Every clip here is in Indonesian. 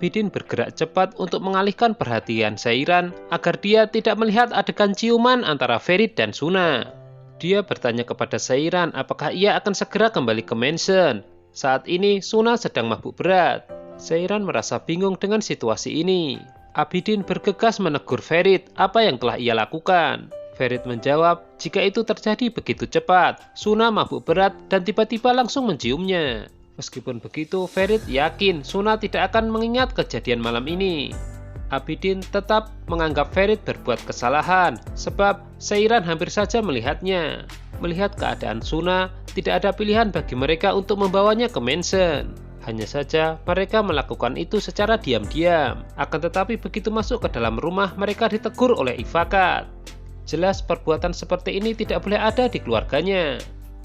Abidin bergerak cepat untuk mengalihkan perhatian Seiran agar dia tidak melihat adegan ciuman antara Ferit dan Suna. Dia bertanya kepada Seiran apakah ia akan segera kembali ke mansion. Saat ini Suna sedang mabuk berat. Seiran merasa bingung dengan situasi ini. Abidin bergegas menegur Ferit apa yang telah ia lakukan. Ferit menjawab jika itu terjadi begitu cepat. Suna mabuk berat dan tiba-tiba langsung menciumnya. Meskipun begitu, Ferit yakin Suna tidak akan mengingat kejadian malam ini. Abidin tetap menganggap Ferit berbuat kesalahan, sebab Seiran hampir saja melihatnya. Melihat keadaan Suna, tidak ada pilihan bagi mereka untuk membawanya ke mansion. Hanya saja mereka melakukan itu secara diam-diam. Akan tetapi begitu masuk ke dalam rumah, mereka ditegur oleh Ifakat. Jelas perbuatan seperti ini tidak boleh ada di keluarganya.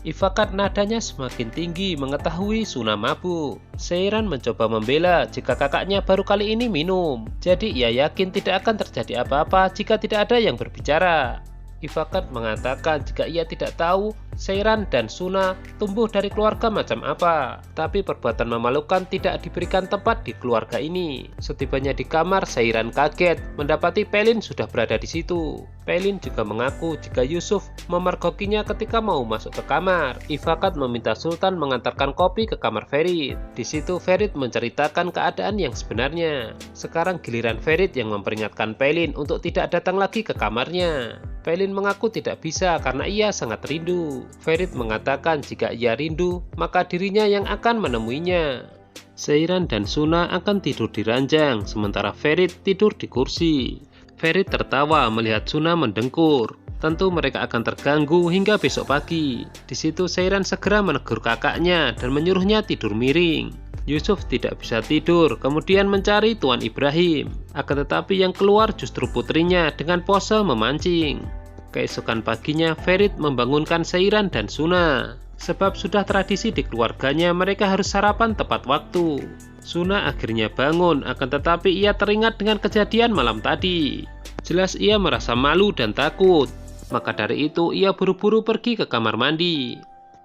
Ifakat nadanya semakin tinggi mengetahui Suna mabuk. Seiran mencoba membela jika kakaknya baru kali ini minum. Jadi ia yakin tidak akan terjadi apa-apa jika tidak ada yang berbicara. Ifakat mengatakan jika ia tidak tahu Seiran dan Suna tumbuh dari keluarga macam apa. Tapi perbuatan memalukan tidak diberikan tempat di keluarga ini. Setibanya di kamar, Seiran kaget mendapati Pelin sudah berada di situ. Pelin juga mengaku jika Yusuf memergokinya ketika mau masuk ke kamar. Ifakat meminta Sultan mengantarkan kopi ke kamar Ferit. Di situ Ferit menceritakan keadaan yang sebenarnya. Sekarang giliran Ferit yang memperingatkan Pelin untuk tidak datang lagi ke kamarnya. Pelin mengaku tidak bisa karena ia sangat rindu. Ferit mengatakan jika ia rindu, maka dirinya yang akan menemuinya. Seiran dan Suna akan tidur di ranjang, sementara Ferit tidur di kursi. Ferit tertawa melihat Suna mendengkur. Tentu mereka akan terganggu hingga besok pagi. Di situ Seiran segera menegur kakaknya dan menyuruhnya tidur miring. Yusuf tidak bisa tidur, kemudian mencari Tuan Ibrahim. Akan tetapi yang keluar justru putrinya dengan pose memancing. Keesokan paginya, Ferit membangunkan Seiran dan Suna. Sebab sudah tradisi di keluarganya mereka harus sarapan tepat waktu. Suna akhirnya bangun, akan tetapi ia teringat dengan kejadian malam tadi. Jelas ia merasa malu dan takut. Maka dari itu ia buru-buru pergi ke kamar mandi.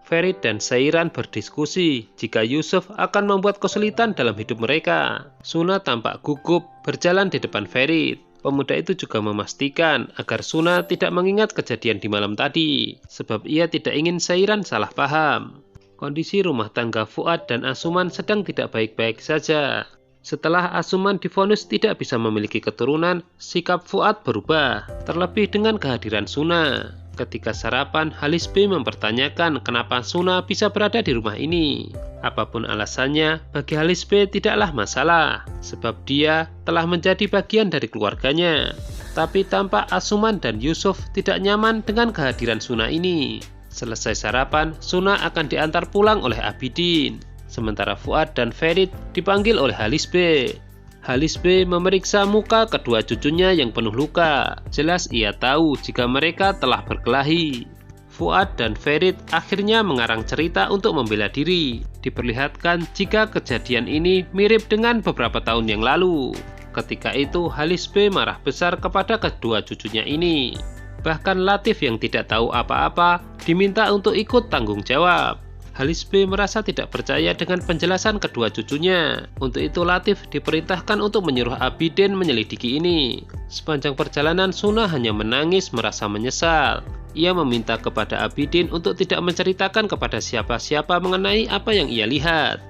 Ferit dan Seiran berdiskusi jika Yusuf akan membuat kesulitan dalam hidup mereka. Suna tampak gugup berjalan di depan Ferit. Pemuda itu juga memastikan agar Suna tidak mengingat kejadian di malam tadi, sebab ia tidak ingin Seiran salah paham. Kondisi rumah tangga Fuad dan Asuman sedang tidak baik-baik saja. Setelah Asuman divonis tidak bisa memiliki keturunan, sikap Fuad berubah, terlebih dengan kehadiran Suna. Ketika sarapan, Halis B mempertanyakan kenapa Suna bisa berada di rumah ini. Apapun alasannya, bagi Halis B tidaklah masalah, sebab dia telah menjadi bagian dari keluarganya. Tapi tampak Asuman dan Yusuf tidak nyaman dengan kehadiran Suna ini. Selesai sarapan, Suna akan diantar pulang oleh Abidin. Sementara Fuad dan Ferit dipanggil oleh Halis B. Halis B memeriksa muka kedua cucunya yang penuh luka. Jelas ia tahu jika mereka telah berkelahi. Fuad dan Ferit akhirnya mengarang cerita untuk membela diri. Diperlihatkan jika kejadian ini mirip dengan beberapa tahun yang lalu. Ketika itu Halis B marah besar kepada kedua cucunya ini. Bahkan Latif yang tidak tahu apa-apa diminta untuk ikut tanggung jawab. Halis B merasa tidak percaya dengan penjelasan kedua cucunya. Untuk itu Latif diperintahkan untuk menyuruh Abidin menyelidiki ini. Sepanjang perjalanan Suna hanya menangis merasa menyesal. Ia meminta kepada Abidin untuk tidak menceritakan kepada siapa-siapa mengenai apa yang ia lihat.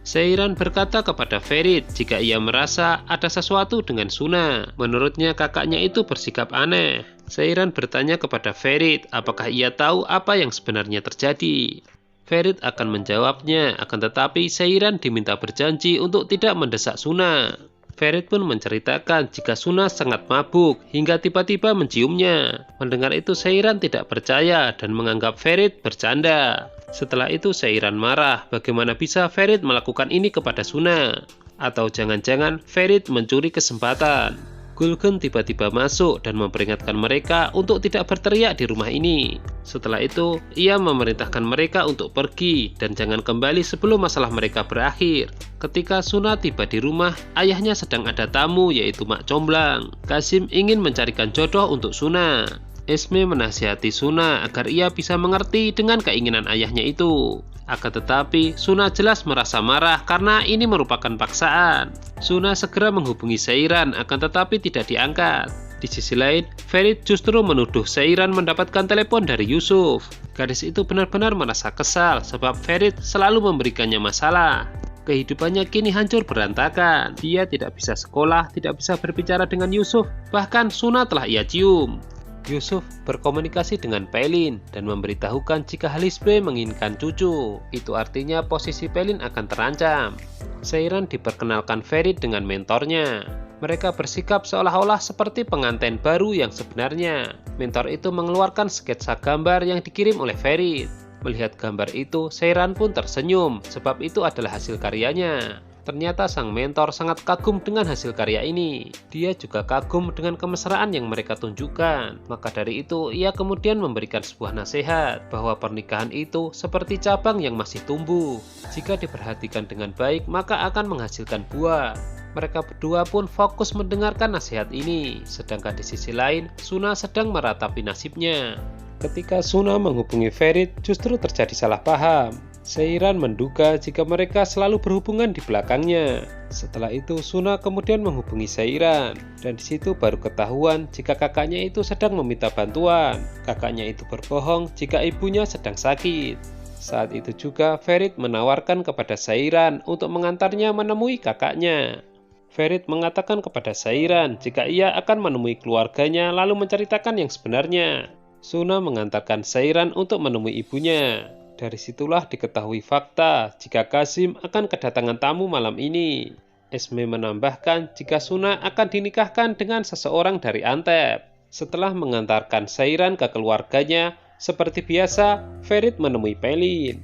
Seiran berkata kepada Ferit jika ia merasa ada sesuatu dengan Suna. Menurutnya kakaknya itu bersikap aneh. Seiran bertanya kepada Ferit apakah ia tahu apa yang sebenarnya terjadi. Ferit akan menjawabnya, akan tetapi Seiran diminta berjanji untuk tidak mendesak Suna. Ferit pun menceritakan jika Suna sangat mabuk hingga tiba-tiba menciumnya. Mendengar itu Seiran tidak percaya dan menganggap Ferit bercanda. Setelah itu Seiran marah bagaimana bisa Ferit melakukan ini kepada Suna. Atau jangan-jangan Ferit mencuri kesempatan. Gulgun tiba-tiba masuk dan memperingatkan mereka untuk tidak berteriak di rumah ini. Setelah itu, ia memerintahkan mereka untuk pergi dan jangan kembali sebelum masalah mereka berakhir. Ketika Suna tiba di rumah, ayahnya sedang ada tamu yaitu Mak Comblang. Kasim ingin mencarikan jodoh untuk Suna. Esme menasihati Suna agar ia bisa mengerti dengan keinginan ayahnya itu. Akan tetapi, Suna jelas merasa marah karena ini merupakan paksaan. Suna segera menghubungi Seiran, akan tetapi tidak diangkat. Di sisi lain, Ferit justru menuduh Seiran mendapatkan telepon dari Yusuf. Gadis itu benar-benar merasa kesal sebab Ferit selalu memberikannya masalah. Kehidupannya kini hancur berantakan. Dia tidak bisa sekolah, tidak bisa berbicara dengan Yusuf, bahkan Suna telah ia cium. Yusuf berkomunikasi dengan Pelin dan memberitahukan jika Halisbe menginginkan cucu. Itu artinya posisi Pelin akan terancam. Seiran diperkenalkan Ferit dengan mentornya. Mereka bersikap seolah-olah seperti pengantin baru yang sebenarnya. Mentor itu mengeluarkan sketsa gambar yang dikirim oleh Ferit. Melihat gambar itu, Seiran pun tersenyum sebab itu adalah hasil karyanya. Ternyata sang mentor sangat kagum dengan hasil karya ini. Dia juga kagum dengan kemesraan yang mereka tunjukkan. Maka dari itu, ia kemudian memberikan sebuah nasihat bahwa pernikahan itu seperti cabang yang masih tumbuh. Jika diperhatikan dengan baik, maka akan menghasilkan buah. Mereka berdua pun fokus mendengarkan nasihat ini. Sedangkan di sisi lain, Suna sedang meratapi nasibnya. Ketika Suna menghubungi Ferit, justru terjadi salah paham. Seiran menduga jika mereka selalu berhubungan di belakangnya. Setelah itu, Suna kemudian menghubungi Seiran, dan di situ baru ketahuan jika kakaknya itu sedang meminta bantuan. Kakaknya itu berbohong jika ibunya sedang sakit. Saat itu juga, Ferit menawarkan kepada Seiran untuk mengantarnya menemui kakaknya. Ferit mengatakan kepada Seiran jika ia akan menemui keluarganya lalu menceritakan yang sebenarnya. Suna mengantarkan Seiran untuk menemui ibunya. Dari situlah diketahui fakta jika Qasim akan kedatangan tamu malam ini. Esme menambahkan jika Suna akan dinikahkan dengan seseorang dari Antep. Setelah mengantarkan Seiran ke keluarganya, seperti biasa, Ferit menemui Pelin.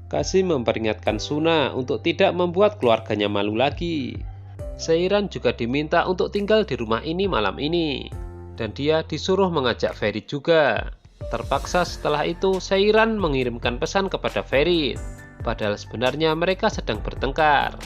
Qasim memperingatkan Suna untuk tidak membuat keluarganya malu lagi. Seiran juga diminta untuk tinggal di rumah ini malam ini, dan dia disuruh mengajak Ferit juga. Terpaksa setelah itu, Seiran mengirimkan pesan kepada Ferit. Padahal sebenarnya mereka sedang bertengkar.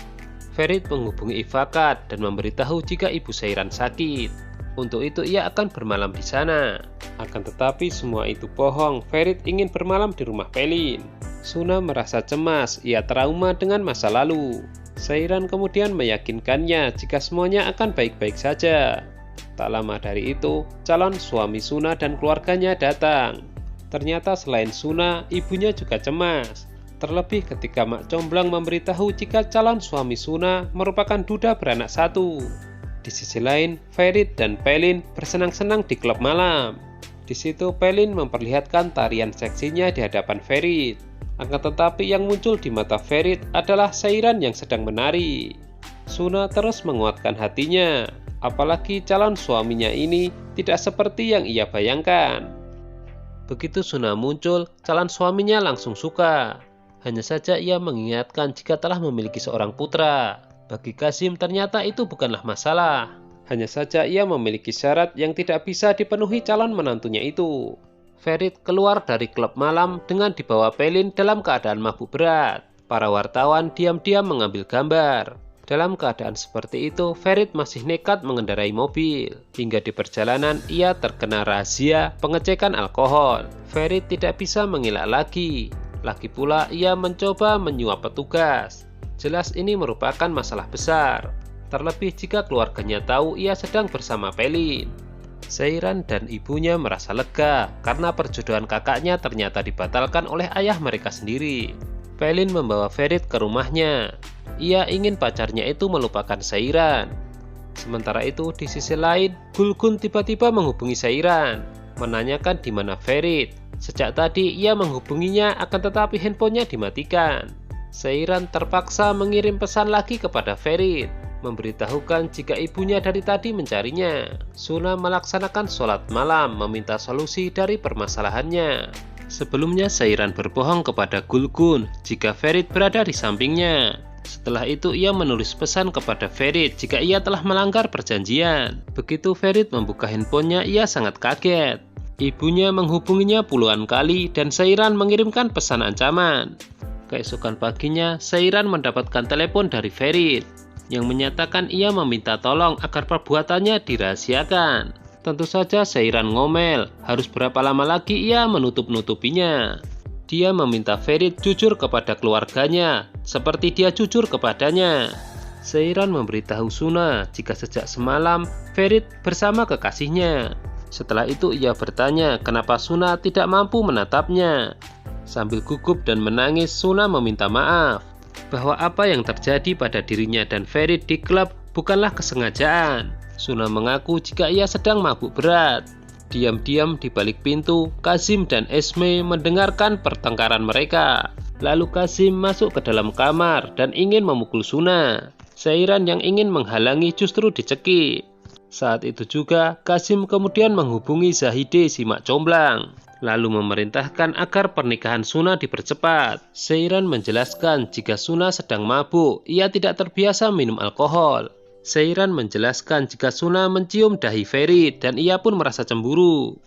Ferit menghubungi Ifakat dan memberitahu jika ibu Seiran sakit. Untuk itu ia akan bermalam di sana. Akan tetapi semua itu bohong. Ferit ingin bermalam di rumah Pelin. Suna merasa cemas, ia trauma dengan masa lalu. Seiran kemudian meyakinkannya jika semuanya akan baik-baik saja. Tak lama dari itu, calon suami Suna dan keluarganya datang. Ternyata selain Suna, ibunya juga cemas. Terlebih ketika Mak Comblang memberitahu jika calon suami Suna merupakan duda beranak satu. Di sisi lain, Ferit dan Pelin bersenang-senang di klub malam. Di situ Pelin memperlihatkan tarian seksinya di hadapan Ferit. Akan tetapi yang muncul di mata Ferit adalah Seiran yang sedang menari. Suna terus menguatkan hatinya. Apalagi calon suaminya ini tidak seperti yang ia bayangkan. Begitu Suna muncul, calon suaminya langsung suka. Hanya saja ia mengingatkan jika telah memiliki seorang putra. Bagi Qasim ternyata itu bukanlah masalah. Hanya saja ia memiliki syarat yang tidak bisa dipenuhi calon menantunya itu. Ferit keluar dari klub malam dengan dibawa Pelin dalam keadaan mabuk berat. Para wartawan diam-diam mengambil gambar. Dalam keadaan seperti itu, Ferit masih nekat mengendarai mobil. Hingga di perjalanan, ia terkena razia pengecekan alkohol. Ferit tidak bisa mengelak lagi. Lagi pula, ia mencoba menyuap petugas. Jelas ini merupakan masalah besar. Terlebih jika keluarganya tahu ia sedang bersama Pelin. Seiran dan ibunya merasa lega karena perjodohan kakaknya ternyata dibatalkan oleh ayah mereka sendiri. Pelin membawa Ferit ke rumahnya. Ia ingin pacarnya itu melupakan Seiran. Sementara itu, di sisi lain, Gulgun tiba-tiba menghubungi Seiran, menanyakan di mana Ferit. Sejak tadi ia menghubunginya, akan tetapi handphonenya dimatikan. Seiran terpaksa mengirim pesan lagi kepada Ferit, memberitahukan jika ibunya dari tadi mencarinya. Suna melaksanakan sholat malam, meminta solusi dari permasalahannya. Sebelumnya Seiran berbohong kepada Gulgun jika Ferit berada di sampingnya. Setelah itu ia menulis pesan kepada Ferit jika ia telah melanggar perjanjian. Begitu Ferit membuka handphonenya, ia sangat kaget. Ibunya menghubunginya puluhan kali dan Seiran mengirimkan pesan ancaman. Keesokan paginya, Seiran mendapatkan telepon dari Ferit yang menyatakan ia meminta tolong agar perbuatannya dirahasiakan. Tentu saja Seiran ngomel, harus berapa lama lagi ia menutup-nutupinya. Dia meminta Ferit jujur kepada keluarganya, seperti dia jujur kepadanya. Seiran memberitahu Suna jika sejak semalam Ferit bersama kekasihnya. Setelah itu ia bertanya kenapa Suna tidak mampu menatapnya. Sambil gugup dan menangis, Suna meminta maaf bahwa apa yang terjadi pada dirinya dan Ferit di klub bukanlah kesengajaan. Suna mengaku jika ia sedang mabuk berat. Diam-diam di balik pintu, Kazim dan Esme mendengarkan pertengkaran mereka. Lalu Kazim masuk ke dalam kamar dan ingin memukul Suna. Seiran yang ingin menghalangi justru dicekik. Saat itu juga Kazim kemudian menghubungi Zahide si mak comblang, lalu memerintahkan agar pernikahan Suna dipercepat. Seiran menjelaskan jika Suna sedang mabuk, ia tidak terbiasa minum alkohol. Seiran menjelaskan jika Suna mencium dahi Ferit dan ia pun merasa cemburu.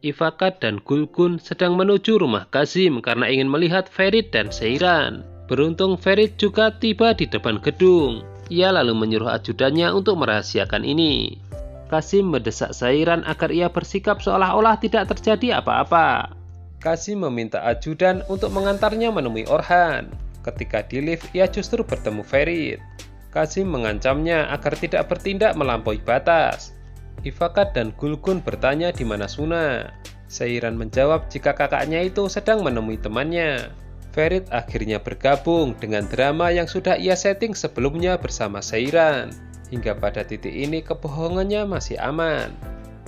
Ifakat dan Gulgun sedang menuju rumah Kazim karena ingin melihat Ferit dan Seiran. Beruntung Ferit juga tiba di depan gedung. Ia lalu menyuruh ajudannya untuk merahasiakan ini. Kazim mendesak Seiran agar ia bersikap seolah-olah tidak terjadi apa-apa. Kazim meminta ajudan untuk mengantarnya menemui Orhan. Ketika di lift, ia justru bertemu Ferit. Kazim mengancamnya agar tidak bertindak melampaui batas. Ifakat dan Gulgun bertanya di mana Suna. Seiran menjawab jika kakaknya itu sedang menemui temannya. Ferit akhirnya bergabung dengan drama yang sudah ia setting sebelumnya bersama Seiran. Hingga pada titik ini kebohongannya masih aman.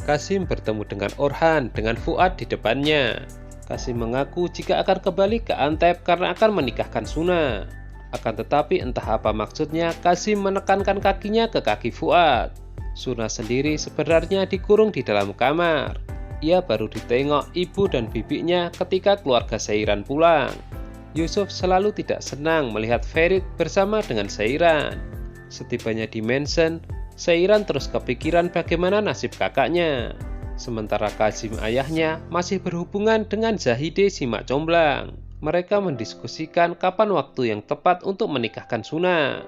Kazim bertemu dengan Orhan dengan Fuad di depannya. Kazim mengaku jika akan kembali ke Antep karena akan menikahkan Suna. Akan tetapi entah apa maksudnya, Kazim menekankan kakinya ke kaki Fuad. Suna sendiri sebenarnya dikurung di dalam kamar. Ia baru ditengok ibu dan bibinya ketika keluarga Seiran pulang. Yusuf selalu tidak senang melihat Ferit bersama dengan Seiran. Setibanya di mansion, Seiran terus kepikiran bagaimana nasib kakaknya. Sementara Kazim ayahnya masih berhubungan dengan Zahide si mak comblang. Mereka mendiskusikan kapan waktu yang tepat untuk menikahkan Suna.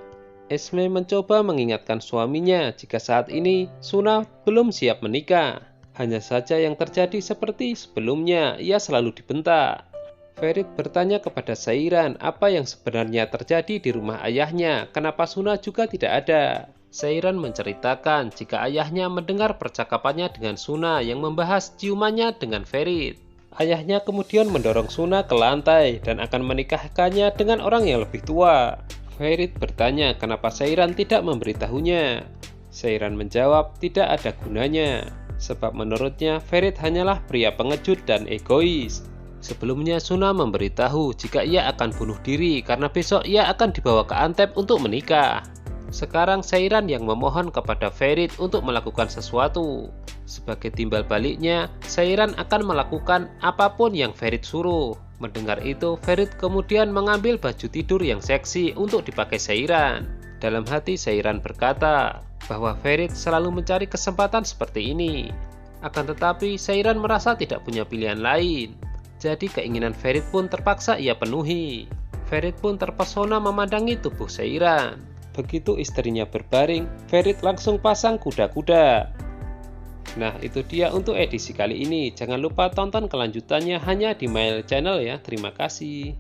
Esme mencoba mengingatkan suaminya jika saat ini Suna belum siap menikah. Hanya saja yang terjadi seperti sebelumnya, ia selalu dibentak. Ferit bertanya kepada Seiran apa yang sebenarnya terjadi di rumah ayahnya, kenapa Suna juga tidak ada. Seiran menceritakan jika ayahnya mendengar percakapannya dengan Suna yang membahas ciumannya dengan Ferit. Ayahnya kemudian mendorong Suna ke lantai dan akan menikahkannya dengan orang yang lebih tua. Ferit bertanya kenapa Seiran tidak memberitahunya. Seiran menjawab tidak ada gunanya, sebab menurutnya Ferit hanyalah pria pengecut dan egois. Sebelumnya Suna memberitahu jika ia akan bunuh diri karena besok ia akan dibawa ke Antep untuk menikah. Sekarang Seiran yang memohon kepada Ferit untuk melakukan sesuatu. Sebagai timbal baliknya, Seiran akan melakukan apapun yang Ferit suruh. Mendengar itu, Ferit kemudian mengambil baju tidur yang seksi untuk dipakai Seiran. Dalam hati Seiran berkata bahwa Ferit selalu mencari kesempatan seperti ini. Akan tetapi Seiran merasa tidak punya pilihan lain. Jadi keinginan Ferit pun terpaksa ia penuhi. Ferit pun terpesona memandangi tubuh Seiran. Begitu istrinya berbaring, Ferit langsung pasang kuda-kuda. Nah, itu dia untuk edisi kali ini. Jangan lupa tonton kelanjutannya hanya di Mail Channel ya. Terima kasih.